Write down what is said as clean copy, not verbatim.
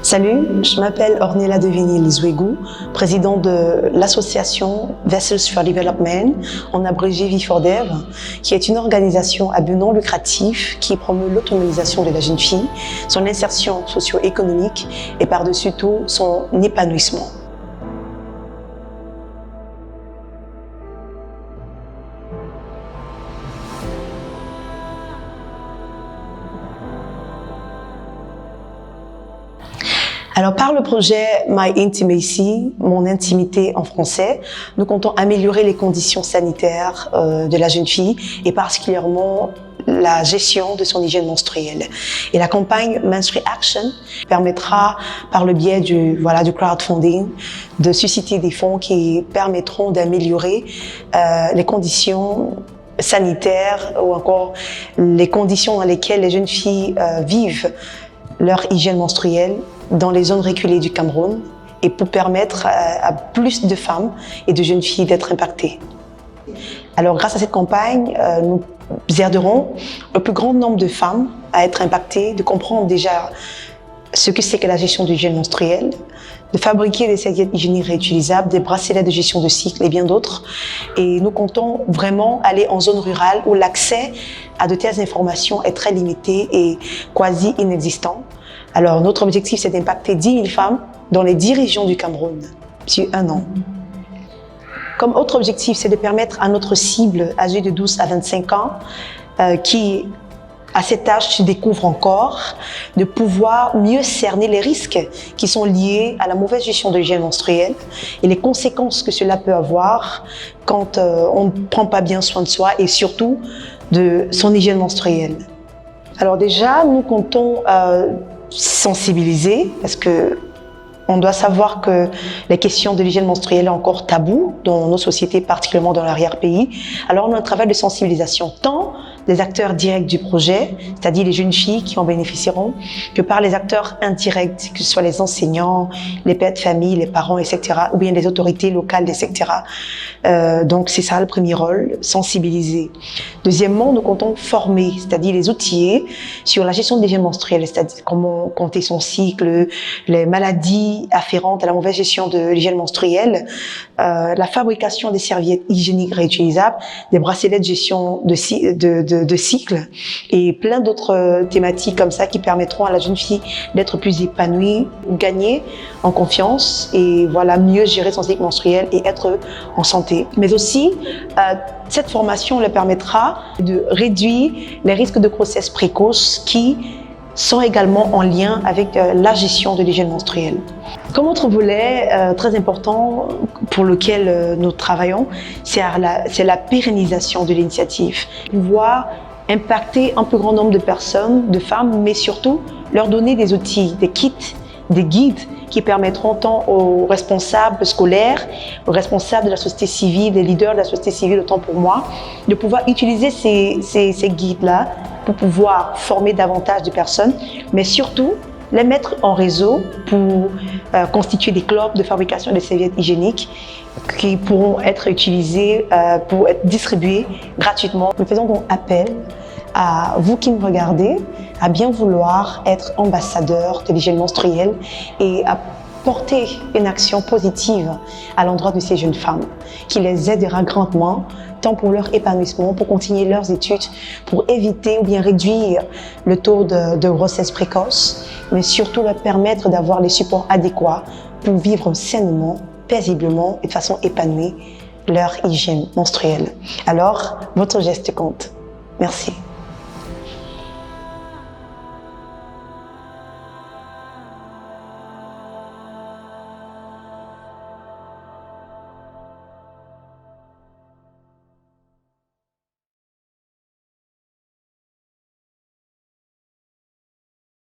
Salut, je m'appelle Ornella Devinil-Zouégou, présidente de l'association Vessels for Development, en abrégé V4Dev, qui est une organisation à but non lucratif qui promeut l'autonomisation de la jeune fille, son insertion socio-économique et par-dessus tout son épanouissement. Alors, par le projet My Intimacy, mon intimité en français, nous comptons améliorer les conditions sanitaires de la jeune fille et particulièrement la gestion de son hygiène menstruelle. Et la campagne Menstrual Action permettra, par le biais du crowdfunding, de susciter des fonds qui permettront d'améliorer les conditions sanitaires ou encore les conditions dans lesquelles les jeunes filles vivent leur hygiène menstruelle dans les zones reculées du Cameroun et pour permettre à plus de femmes et de jeunes filles d'être impactées. Alors, grâce à cette campagne, nous aiderons le plus grand nombre de femmes à être impactées, de comprendre déjà ce que c'est que la gestion de l'hygiène menstruelle, de fabriquer des serviettes hygiéniques réutilisables, des bracelets de gestion de cycle et bien d'autres. Et nous comptons vraiment aller en zone rurale où l'accès à de telles informations est très limité et quasi inexistant. Alors, notre objectif, c'est d'impacter 10 000 femmes dans les 10 régions du Cameroun sur 1 an. Comme autre objectif, c'est de permettre à notre cible âgée de 12 à 25 ans qui, à cet âge, se découvre encore, de pouvoir mieux cerner les risques qui sont liés à la mauvaise gestion de l'hygiène menstruelle et les conséquences que cela peut avoir quand on ne prend pas bien soin de soi et surtout de son hygiène menstruelle. Alors déjà, nous comptons sensibiliser parce que on doit savoir que les questions de l'hygiène menstruelle sont encore tabou dans nos sociétés, particulièrement dans l'arrière-pays. Alors, on a un travail de sensibilisation tant des acteurs directs du projet, c'est-à-dire les jeunes filles qui en bénéficieront, que par les acteurs indirects, que ce soit les enseignants, les pères de famille, les parents, etc., ou bien les autorités locales, etc. Donc, c'est ça le premier rôle, sensibiliser. Deuxièmement, nous comptons former, c'est-à-dire les outiller sur la gestion de l'hygiène menstruelle, c'est-à-dire comment compter son cycle, les maladies afférentes à la mauvaise gestion de l'hygiène menstruelle, la fabrication des serviettes hygiéniques réutilisables, des bracelets de gestion de cycle et plein d'autres thématiques comme ça qui permettront à la jeune fille d'être plus épanouie, gagner en confiance et voilà, mieux gérer son cycle menstruel et être en santé. Mais aussi, cette formation leur permettra de réduire les risques de grossesse précoce qui sont également en lien avec la gestion de l'hygiène menstruelle. Comme autre volet très important pour lequel nous travaillons, c'est la pérennisation de l'initiative. Pouvoir impacter un plus grand nombre de personnes, de femmes, mais surtout leur donner des outils, des kits, des guides qui permettront tant aux responsables scolaires, aux responsables de la société civile, des leaders de la société civile, autant pour moi, de pouvoir utiliser ces guides-là pour pouvoir former davantage de personnes, mais surtout les mettre en réseau pour constituer des clubs de fabrication de serviettes hygiéniques qui pourront être utilisées pour être distribuées gratuitement. Nous faisons donc appel à vous qui nous regardez à bien vouloir être ambassadeur de l'hygiène menstruelle et à porter une action positive à l'endroit de ces jeunes femmes qui les aidera grandement tant pour leur épanouissement, pour continuer leurs études, pour éviter ou bien réduire le taux de grossesse précoce, mais surtout leur permettre d'avoir les supports adéquats pour vivre sainement, paisiblement et de façon épanouie leur hygiène menstruelle. Alors, votre geste compte. Merci.